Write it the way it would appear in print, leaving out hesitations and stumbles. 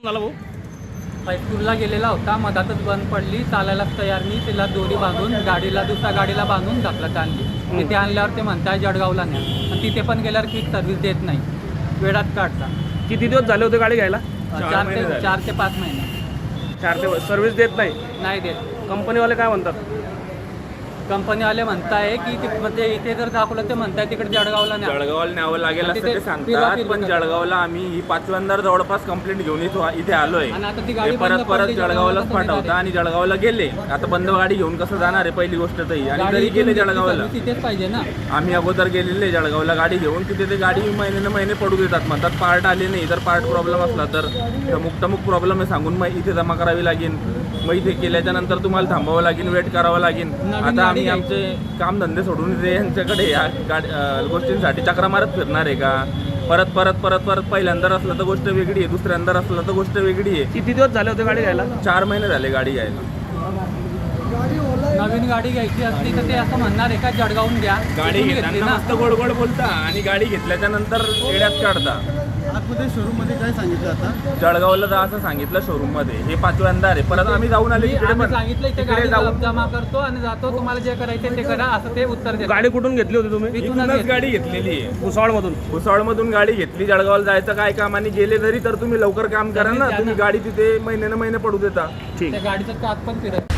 मला भाऊ हायस्कूलला गेलेला होता, मधातच बंद पडली, चालायलाच तयार नाही. तिला दोरी बांधून गाडीला दुसऱ्या गाडीला बांधून ढकलत आणली. तिथे आणल्यावर ते म्हणताय जळगावला न्या, आणि तिथे पण गेल्यावर क्विक सर्व्हिस देत नाही, वेळात काढता. किती दिवस झाले होते गाडी घ्यायला? 4 ते 5 महिने 4 ते सर्व्हिस देत नाही देत. कंपनीवाले काय म्हणतात? कंपनीवाले म्हणताय की म्हणजे इथे जर दाखवलं ते म्हणताय तिकडे जळगावला न्या. जळगावला न्यावं लागेल असं ते सांगतात, पण जळगावला आम्ही ही 5व्यांदा जवळपास कंप्लेंट घेऊन इथे आलोय. आणि आता ती गाडी परत बंद परत पडली, जळगावलाच जळगावला पाठवता आणि जळगावला गेले. आता बंद गाडी घेऊन कसं जाणार आहे पहिली गोष्ट तरी, आणि तरी गेले जळगावला. तिथेच पाहिजे ना. आम्ही अगोदर गेलेले जळगावला गाडी घेऊन, तिथे ते गाडी महिने पडू देतात, म्हणतात पार्ट आले नाही. जर पार्ट प्रॉब्लेम असला तर टमुक प्रॉब्लेम आहे सांगून मग इथे जमा करावी लागेल. मग इथे केल्याच्या नंतर तुम्हाला थांबावं लागेल, वेट करावं लागेल. आता आम्ही आमचे कामधंदे सोडून इथे यांच्याकडे या गोष्टींसाठी चक्रा मारत फिरणार आहे का? परत परत परत परत पहिल्यांदा असलं तर गोष्ट वेगळी आहे, दुसऱ्यांदा असलं तर गोष्ट वेगळी आहे. किती दिवस झाले होते गाडी घ्यायला? 4 महिने झाले गाडी घ्यायला. नवीन गाडी घ्यायची असली तर ते असं म्हणणार आहे का जळगावून घ्या. गाडी घेतली घेताना ना. मस्त गोड गोड बोलता आणि गाडी घेतल्याच्या नंतर येड्यात काढता. आतमध्ये शोरूम मध्ये काय सांगितलं आता? जळगावला जा असं सांगितलं शोरूम मध्ये. हे 5व्यांदा आहे. परत आम्ही जाऊन आले तिकडे आम्ही पण. सांगितलं इथे तिकडे गाडी जाऊन जमा करतो आणि जातो, तुम्हाला जे करायचं ते करा असं ते उत्तर देतात. गाडी कुठून घेतली होती तुम्ही? इथूनच गाडी घेतलेली आहे. भुसावळमधून. भुसावळमधून गाडी घेतली. जळगावला जायचं काय काम, आणि गेले तरी तर तुम्ही लवकर काम करा ना. तुम्ही गाडी तिथे महिने पडू देता. ठीक. त्या गाडीचं काच पण फिरत